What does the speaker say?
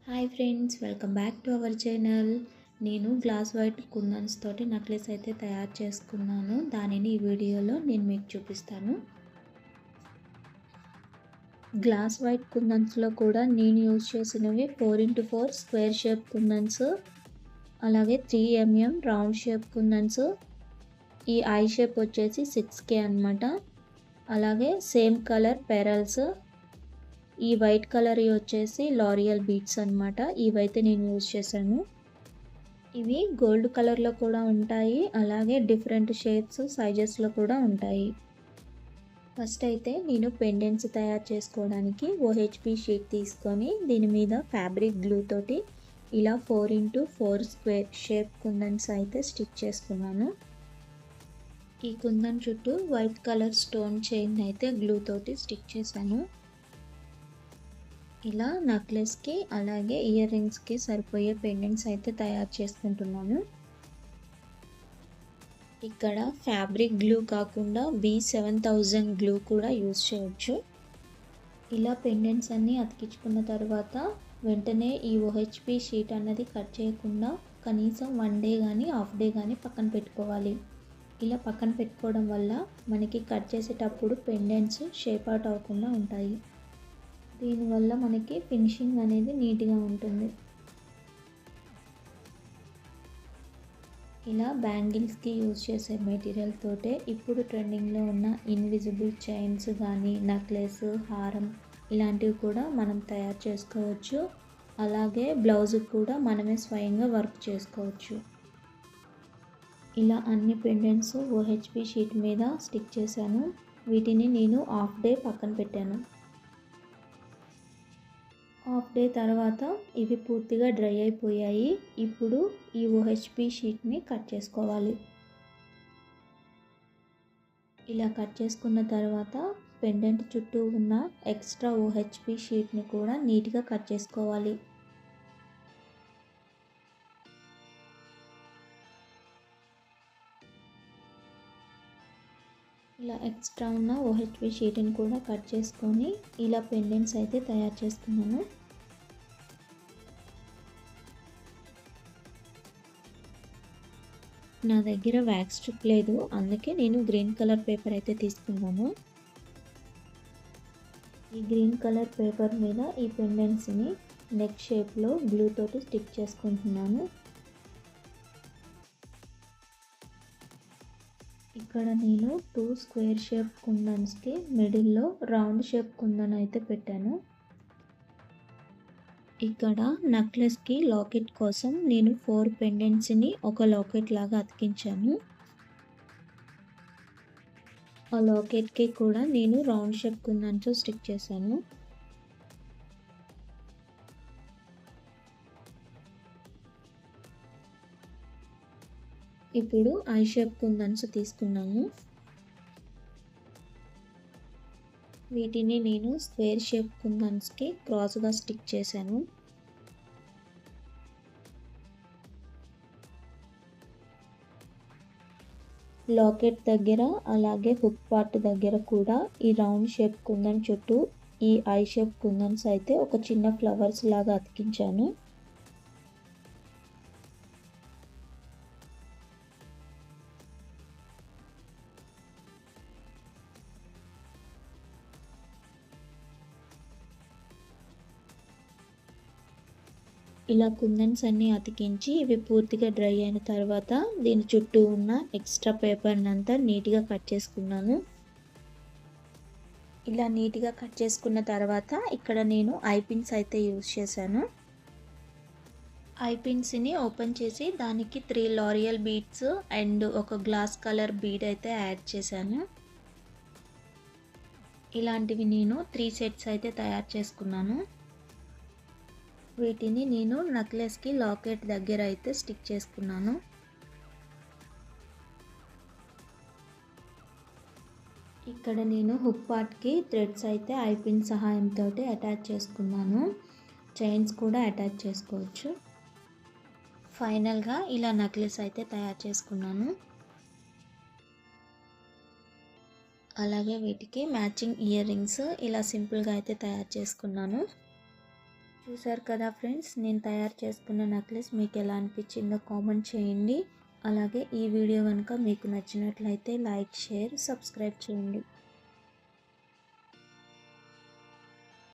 Hi friends, welcome back to our channel. నేను glass white కుందన్స్ తోటి necklace అయితే తయారు చేసుకున్నాను. దానిని ఈ వీడియోలో నేను మీకు చూపిస్తాను. గ్లాస్ వైట్ కుందన్స్లో కూడా నేను యూజ్ చేసినవి 4x4 స్క్వేర్ షేప్ కుందన్స్, అలాగే 3mm రౌండ్ షేప్ కుందన్స్. ఈ ఐ షేప్ వచ్చేసి 6K అనమాట. అలాగే సేమ్ కలర్ పెరల్స్. ఈ వైట్ కలర్ వచ్చేసి లారియల్ బీడ్స్ అనమాట. ఇవైతే నేను యూజ్ చేశాను. ఇవి గోల్డ్ కలర్లో కూడా ఉంటాయి, అలాగే డిఫరెంట్ షేప్స్ సైజెస్లో కూడా ఉంటాయి. ఫస్ట్ అయితే నేను పెండెంట్స్ తయారు చేసుకోవడానికి OHP షీట్ తీసుకొని దీని మీద ఫ్యాబ్రిక్ గ్లూ తోటి ఇలా 4x4 స్క్వేర్ షేప్ కుందన్స్ అయితే స్టిక్ చేసుకున్నాను. ఈ కుందన్ చుట్టూ వైట్ కలర్ స్టోన్ చైన్ అయితే గ్లూ తోటి స్టిక్ చేశాను. ఇలా నెక్లెస్కి అలాగే ఇయర్ రింగ్స్కి సరిపోయే పెండెంట్స్ అయితే తయారు చేసుకుంటున్నాను. ఇక్కడ ఫ్యాబ్రిక్ గ్లూ కాకుండా B7000 గ్లూ కూడా యూజ్ చేయొచ్చు. ఇలా పెండెంట్స్ అన్నీ అతికించుకున్న తర్వాత వెంటనే ఈ OHP షీట్ అన్నది కట్ చేయకుండా కనీసం 1 డే కానీ హాఫ్ డే కానీ పక్కన పెట్టుకోవాలి. ఇలా పక్కన పెట్టుకోవడం వల్ల మనకి కట్ చేసేటప్పుడు పెండెంట్స్ షేప్ అవుట్ అవ్వకుండా ఉంటాయి. దీనివల్ల మనకి ఫినిషింగ్ అనేది నీట్గా ఉంటుంది. ఇలా బ్యాంగిల్స్కి యూజ్ చేసే మెటీరియల్ తోటే ఇప్పుడు ట్రెండింగ్లో ఉన్న ఇన్విజిబుల్ చైన్స్ కానీ నెక్లెస్, హారం ఇలాంటివి కూడా మనం తయారు చేసుకోవచ్చు. అలాగే బ్లౌజ్కి కూడా మనమే స్వయంగా వర్క్ చేసుకోవచ్చు. ఇలా అన్ని పెండెంట్స్ OHP షీట్ మీద స్టిక్ చేశాను. వీటిని నేను హాఫ్ డే పక్కన పెట్టాను. హాఫ్ డే తర్వాత ఇవి పూర్తిగా డ్రై అయిపోయాయి. ఇప్పుడు ఈ OHP షీట్ని కట్ చేసుకోవాలి. ఇలా కట్ చేసుకున్న తర్వాత పెండెంట్ చుట్టూ ఉన్న ఎక్స్ట్రా OHP షీట్ని కూడా నీట్గా కట్ చేసుకోవాలి. ఇలా ఎక్స్ట్రా ఉన్న OHP షీట్ని కూడా కట్ చేసుకొని ఇలా పెండెంట్స్ అయితే తయారు చేసుకున్నాను. నా దగ్గర వ్యాక్స్ స్ట్రిప్ లేదు, అందుకే నేను గ్రీన్ కలర్ పేపర్ అయితే తీసుకున్నాను. ఈ గ్రీన్ కలర్ పేపర్ మీద ఈ పెండెంట్స్ని నెక్ షేప్లో గ్లూ తోటి స్టిక్ చేసుకుంటున్నాను. ఇక్కడ నేను 2 స్క్వేర్ షేప్ కుందన్స్కి మిడిల్లో రౌండ్ షేప్ కుందన్ అయితే పెట్టాను. ఇక్కడ నెక్లెస్కి లాకెట్ కోసం నేను 4 పెండెంట్స్ని ఒక లాకెట్ లాగా అతికించాను. ఆ లాకెట్కి కూడా నేను రౌండ్ షేప్ కుందన్స్ స్టిక్ చేశాను. ఇప్పుడు ఐ షేప్ కుందన్స్ తీసుకున్నాను. వీటిని నేను స్క్వేర్ షేప్ కుందన్స్కి క్రాస్గా స్టిక్ చేశాను. లాకెట్ దగ్గర అలాగే హుక్ పార్ట్ దగ్గర కూడా ఈ రౌండ్ షేప్ కుందన్ చుట్టూ ఈ ఐ షేప్ కుందన్స్ అయితే ఒక చిన్న ఫ్లవర్స్ లాగా అతికించాను. ఇలా కుందన్స్ అన్నీ అతికించి ఇవి పూర్తిగా డ్రై అయిన తర్వాత దీని చుట్టూ ఉన్న ఎక్స్ట్రా పేపర్ని అంతా నీట్గా కట్ చేసుకున్నాను. ఇలా నీట్గా కట్ చేసుకున్న తర్వాత ఇక్కడ నేను ఐ పిన్స్ అయితే యూజ్ చేశాను. ఐ పిన్స్ని ఓపెన్ చేసి దానికి 3 లారియల్ బీడ్స్ అండ్ ఒక గ్లాస్ కలర్ బీడ్ అయితే యాడ్ చేశాను. ఇలాంటివి నేను 3 సెట్స్ అయితే తయారు చేసుకున్నాను. వీటిని నేను నెక్లెస్కి లాకెట్ దగ్గర అయితే స్టిక్ చేసుకున్నాను. ఇక్కడ నేను హుక్ పార్ట్కి థ్రెడ్స్ అయితే ఐ పిన్ సహాయంతో అటాచ్ చేసుకున్నాను. చైన్స్ కూడా అటాచ్ చేసుకోవచ్చు. ఫైనల్గా ఇలా నెక్లెస్ అయితే తయారు చేసుకున్నాను. అలాగే వీటికి మ్యాచింగ్ ఇయర్ రింగ్స్ ఇలా సింపుల్గా అయితే తయారు చేసుకున్నాను. చూసారు కదా ఫ్రెండ్స్, నేను తయారు చేసుకున్న నెక్లెస్ మీకు ఎలా అనిపించిందో కామెంట్ చేయండి. అలాగే ఈ వీడియో కనుక మీకు నచ్చినట్లయితే లైక్, షేర్, సబ్స్క్రైబ్ చేయండి.